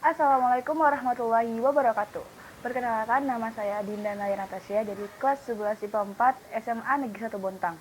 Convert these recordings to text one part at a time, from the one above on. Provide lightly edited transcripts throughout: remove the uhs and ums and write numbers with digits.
Assalamualaikum warahmatullahi wabarakatuh. Perkenalkan, nama saya Dinda Naya Natasya dari kelas 11 IPA 4 SMA Negeri 1 Bontang.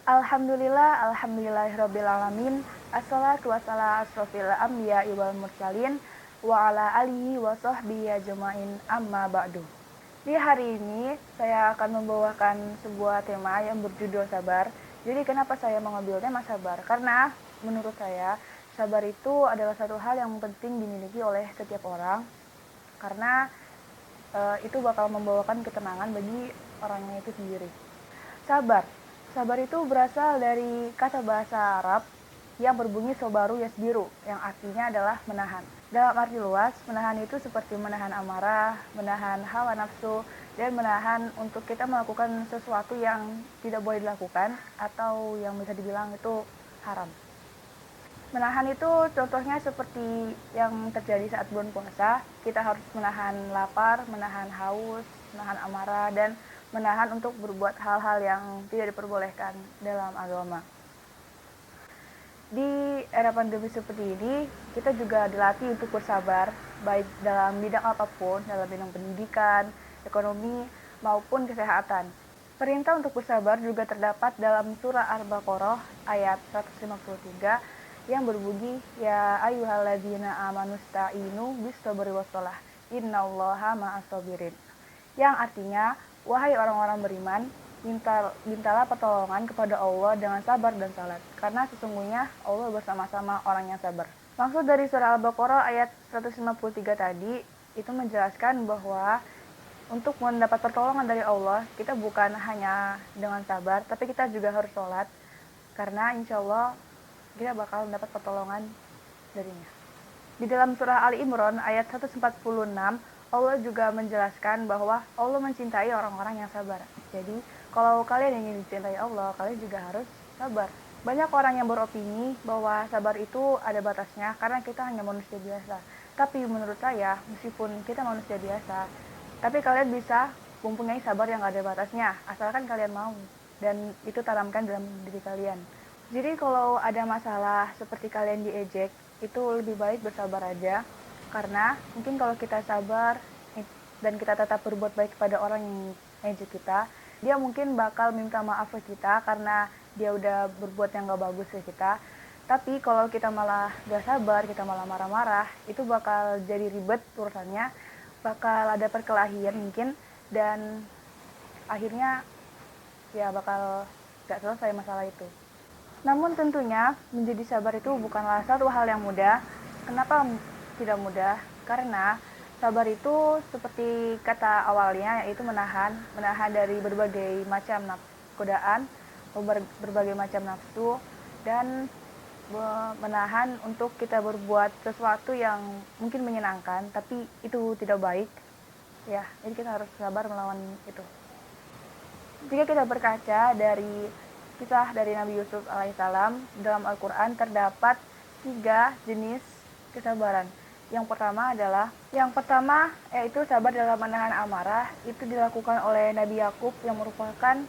Alhamdulillahirrabbilalamin. Assalatu wassalamu asrofil anbiya wal mursalin wa ala alihi wa sahbihi ajmain amma ba'du. Di hari ini saya akan membawakan sebuah tema yang berjudul sabar. Jadi kenapa saya mengambil tema sabar? Karena menurut saya sabar itu adalah satu hal yang penting dimiliki oleh setiap orang, karena itu bakal membawakan ketenangan bagi orangnya itu sendiri. Sabar. Sabar itu berasal dari kata bahasa Arab yang berbunyi sobaru yasbiru, yang artinya adalah menahan. Dalam arti luas, menahan itu seperti menahan amarah, menahan hawa nafsu, dan menahan untuk kita melakukan sesuatu yang tidak boleh dilakukan atau yang bisa dibilang itu haram. Menahan itu contohnya seperti yang terjadi saat bulan puasa, kita harus menahan lapar, menahan haus, menahan amarah, dan menahan untuk berbuat hal-hal yang tidak diperbolehkan dalam agama. Di era pandemi seperti ini, kita juga dilatih untuk bersabar, baik dalam bidang apapun, dalam bidang pendidikan, ekonomi, maupun kesehatan. Perintah untuk bersabar juga terdapat dalam surah Al-Baqarah ayat 153 yang berbunyi, ya ayyuhalladzina amanusta'inu bis-sabri was-shalah innallaha ma'as-sabirin. Yang artinya, wahai orang-orang beriman, mintalah pertolongan kepada Allah dengan sabar dan salat, karena sesungguhnya Allah bersama-sama orang yang sabar. Maksud dari surah Al-Baqarah ayat 153 tadi itu menjelaskan bahwa untuk mendapat pertolongan dari Allah, kita bukan hanya dengan sabar, tapi kita juga harus sholat, karena insya Allah kita bakal mendapat pertolongan darinya. Di dalam surah Ali Imran ayat 146, Allah juga menjelaskan bahwa Allah mencintai orang-orang yang sabar. Jadi, kalau kalian ingin dicintai Allah, kalian juga harus sabar. Banyak orang yang beropini bahwa sabar itu ada batasnya karena kita hanya manusia biasa. Tapi menurut saya, meskipun kita manusia biasa, tapi kalian bisa mempunyai sabar yang ada batasnya, asalkan kalian mau. Dan itu tanamkan dalam diri kalian. Jadi kalau ada masalah seperti kalian diejek, itu lebih baik bersabar aja. Karena mungkin kalau kita sabar dan kita tetap berbuat baik kepada orang yang ejek kita, dia mungkin bakal minta maaf ke kita karena dia udah berbuat yang gak bagus ke kita. Tapi kalau kita malah gak sabar, kita malah marah-marah, itu bakal jadi ribet urusannya, bakal ada perkelahian mungkin, dan akhirnya ya bakal gak selesai masalah itu. Namun tentunya menjadi sabar itu bukanlah satu hal yang mudah. Kenapa tidak mudah? Karena sabar itu seperti kata awalnya, yaitu menahan dari berbagai macam godaan, berbagai macam nafsu, dan menahan untuk kita berbuat sesuatu yang mungkin menyenangkan, tapi itu tidak baik. Ya, jadi kita harus sabar melawan itu. Jika kita berkaca dari kisah dari Nabi Yusuf alaihissalam, dalam Al-Quran terdapat 3 jenis kesabaran. Yang pertama yaitu sabar dalam menahan amarah. Itu dilakukan oleh Nabi Yakub yang merupakan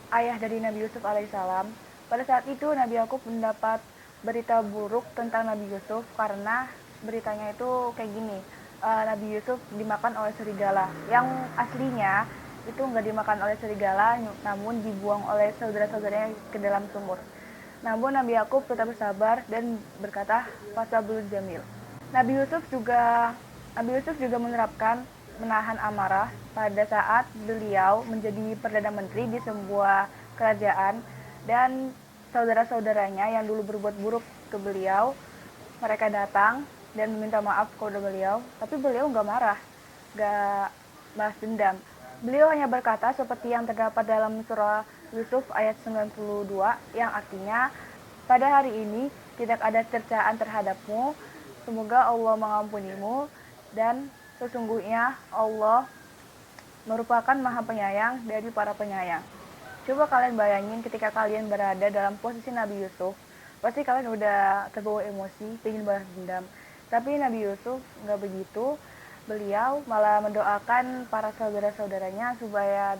ayah dari Nabi Yusuf alaihissalam. Pada saat itu Nabi Yakub mendapat berita buruk tentang Nabi Yusuf, karena beritanya itu kayak gini, Nabi Yusuf dimakan oleh serigala, yang aslinya itu nggak dimakan oleh serigala, namun dibuang oleh saudara-saudaranya ke dalam sumur. Namun Nabi Yakub tetap bersabar dan berkata, "Fasabrun jamil." Nabi Yusuf juga menerapkan menahan amarah pada saat beliau menjadi perdana menteri di sebuah kerajaan, dan saudara-saudaranya yang dulu berbuat buruk ke beliau, mereka datang dan meminta maaf kepada beliau, tapi beliau nggak marah, nggak balas dendam. Beliau hanya berkata seperti yang terdapat dalam surah Yusuf ayat 92, yang artinya, pada hari ini tidak ada cercaan terhadapmu, semoga Allah mengampunimu, dan sesungguhnya Allah merupakan maha penyayang dari para penyayang. Coba kalian bayangin ketika kalian berada dalam posisi Nabi Yusuf, pasti kalian udah terbawa emosi, ingin balas dendam. Tapi Nabi Yusuf nggak begitu. Beliau malah mendoakan para saudara-saudaranya supaya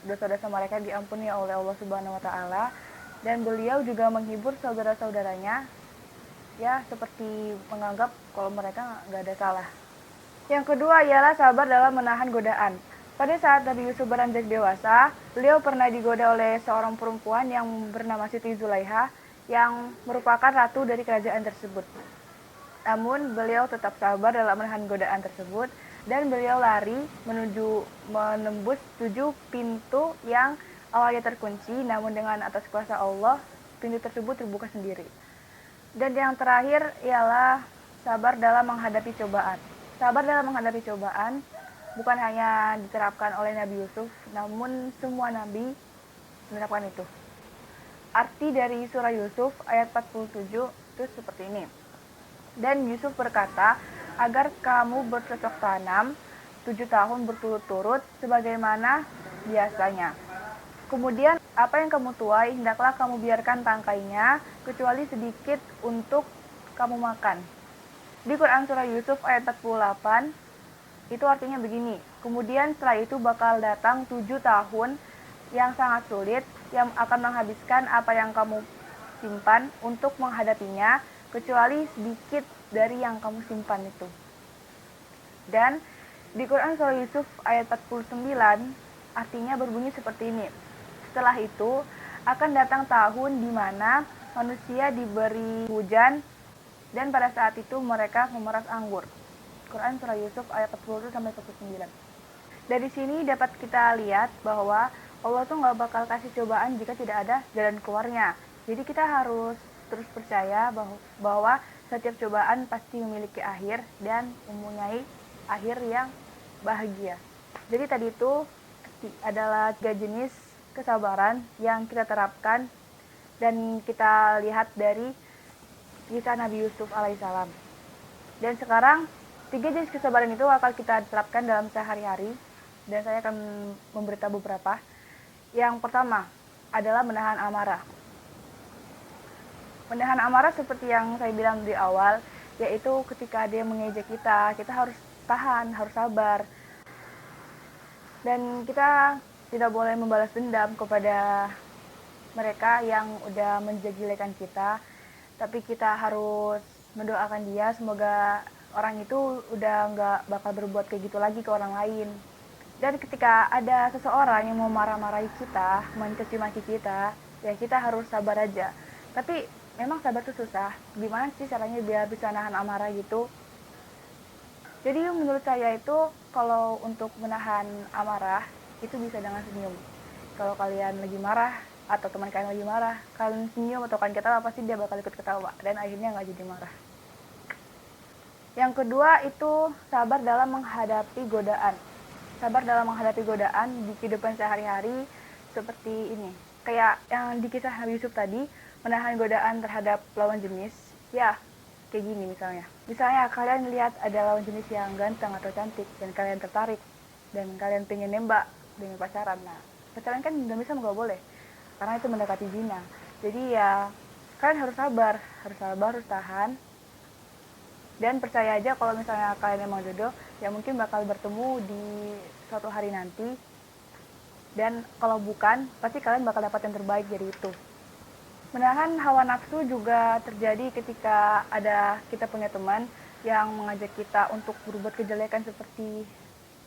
dosa-dosa mereka diampuni oleh Allah Subhanahu wa taala, dan beliau juga menghibur saudara-saudaranya ya seperti menganggap kalau mereka nggak ada salah. Yang kedua ialah sabar dalam menahan godaan. Pada saat Nabi Yusuf beranjak dewasa, beliau pernah digoda oleh seorang perempuan yang bernama Siti Zulaiha yang merupakan ratu dari kerajaan tersebut. Namun beliau tetap sabar dalam menahan godaan tersebut dan beliau lari menembus 7 pintu yang awalnya terkunci, namun dengan atas kuasa Allah pintu tersebut terbuka sendiri. Dan yang terakhir ialah sabar dalam menghadapi cobaan. Sabar dalam menghadapi cobaan bukan hanya diterapkan oleh Nabi Yusuf, namun semua nabi menerapkan itu. Arti dari surah Yusuf ayat 47 itu seperti ini. Dan Yusuf berkata, agar kamu bercocok tanam 7 tahun berturut-turut sebagaimana biasanya. Kemudian apa yang kamu tuai, hendaklah kamu biarkan tangkainya, kecuali sedikit untuk kamu makan. Di Quran Surah Yusuf ayat 48, itu artinya begini, kemudian setelah itu bakal datang 7 tahun yang sangat sulit, yang akan menghabiskan apa yang kamu simpan untuk menghadapinya, kecuali sedikit dari yang kamu simpan itu. Dan di Quran Surah Yusuf ayat 49, artinya berbunyi seperti ini. Setelah itu, akan datang tahun di mana manusia diberi hujan, dan pada saat itu mereka memeras anggur. Quran Surah Yusuf ayat 40-49. Dari sini dapat kita lihat bahwa Allah tuh nggak bakal kasih cobaan jika tidak ada jalan keluarnya. Jadi kita harus terus percaya bahwa setiap cobaan pasti memiliki akhir dan mempunyai akhir yang bahagia. Jadi tadi itu adalah 3 jenis kesabaran yang kita terapkan dan kita lihat dari kisah Nabi Yusuf alaihissalam. Dan sekarang 3 jenis kesabaran itu akan kita terapkan dalam sehari-hari, dan saya akan memberitahu beberapa. Yang pertama adalah menahan amarah. Menahan amarah seperti yang saya bilang di awal, yaitu ketika ada yang mengejek kita harus tahan, harus sabar. Dan kita tidak boleh membalas dendam kepada mereka yang udah menjelek-jelekan kita, tapi kita harus mendoakan dia semoga orang itu udah nggak bakal berbuat kayak gitu lagi ke orang lain. Dan ketika ada seseorang yang mau marah-marahi kita, mencaci maki kita, ya kita harus sabar aja. Tapi memang sabar itu susah. Gimana sih caranya biar bisa nahan amarah gitu? Jadi menurut saya itu kalau untuk menahan amarah itu bisa dengan senyum. Kalau kalian lagi marah atau teman kalian lagi marah, kalian senyum atau kalian ketawa, pasti dia bakal ikut ketawa dan akhirnya nggak jadi marah. Yang kedua itu sabar dalam menghadapi godaan. Sabar dalam menghadapi godaan di kehidupan sehari-hari seperti ini. Kayak yang di kisah Nabi Yusuf tadi, menahan godaan terhadap lawan jenis. Ya, kayak gini misalnya. Misalnya kalian lihat ada lawan jenis yang ganteng atau cantik dan kalian tertarik dan kalian pengen nembak dengan pacaran. Nah, pacaran kan nggak boleh karena itu mendekati zina. Jadi ya kalian harus sabar, harus tahan. Dan percaya aja kalau misalnya kalian emang jodoh, ya mungkin bakal bertemu di suatu hari nanti. Dan kalau bukan, pasti kalian bakal dapat yang terbaik dari itu. Menahan hawa nafsu juga terjadi ketika kita punya teman yang mengajak kita untuk berbuat kejelekan seperti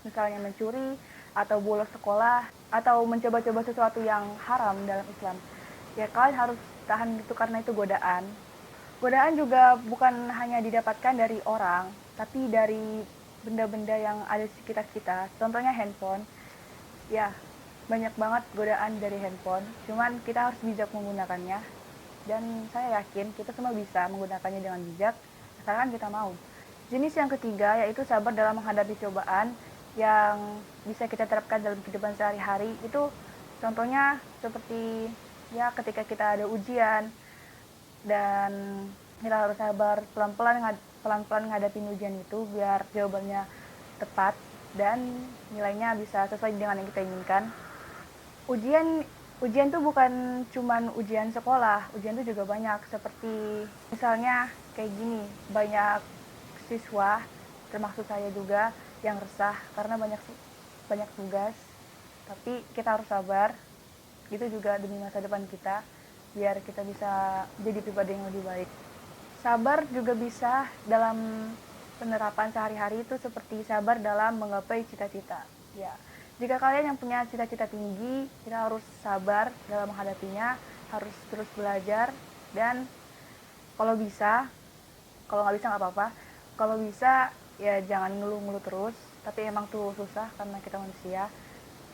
misalnya mencuri, atau bolos sekolah, atau mencoba-coba sesuatu yang haram dalam Islam. Ya kalian harus tahan itu karena itu godaan. Godaan juga bukan hanya didapatkan dari orang, tapi dari benda-benda yang ada di sekitar kita. Contohnya handphone. Ya, banyak banget godaan dari handphone. Cuman kita harus bijak menggunakannya. Dan saya yakin kita semua bisa menggunakannya dengan bijak, asalkan kita mau. Jenis yang ketiga yaitu sabar dalam menghadapi cobaan yang bisa kita terapkan dalam kehidupan sehari-hari. Itu contohnya seperti ya ketika kita ada ujian, dan kita harus sabar pelan-pelan ngadapin ujian itu biar jawabannya tepat dan nilainya bisa sesuai dengan yang kita inginkan. Ujian tuh bukan cuman ujian sekolah, ujian tuh juga banyak, seperti misalnya kayak gini, banyak siswa termasuk saya juga yang resah karena banyak tugas, tapi kita harus sabar. Itu juga demi masa depan kita, biar kita bisa jadi pribadi yang lebih baik. Sabar juga bisa dalam penerapan sehari-hari itu seperti sabar dalam menggapai cita-cita. Ya, jika kalian yang punya cita-cita tinggi, kita harus sabar dalam menghadapinya, harus terus belajar dan kalau bisa, kalau nggak bisa nggak apa-apa. Kalau bisa ya jangan ngeluh-ngeluh terus, tapi emang tuh susah karena kita manusia.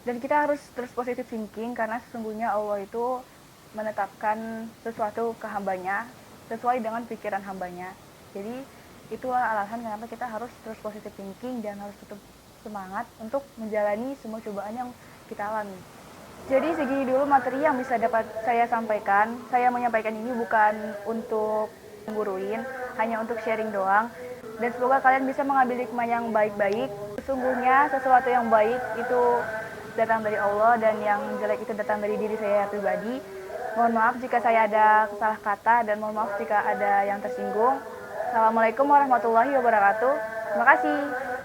Dan kita harus terus positive thinking karena sesungguhnya Allah itu menetapkan sesuatu ke hambanya sesuai dengan pikiran hambanya. Jadi itulah alasan kenapa kita harus terus positive thinking dan harus tetap semangat untuk menjalani semua cobaan yang kita alami. Jadi segini dulu materi yang bisa dapat saya sampaikan. Saya menyampaikan ini bukan untuk mengguruin, hanya untuk sharing doang. Dan semoga kalian bisa mengambil hikmah yang baik-baik. Sesungguhnya sesuatu yang baik itu datang dari Allah dan yang jelek itu datang dari diri saya pribadi. Mohon maaf jika saya ada salah kata dan mohon maaf jika ada yang tersinggung. Assalamualaikum warahmatullahi wabarakatuh. Terima kasih.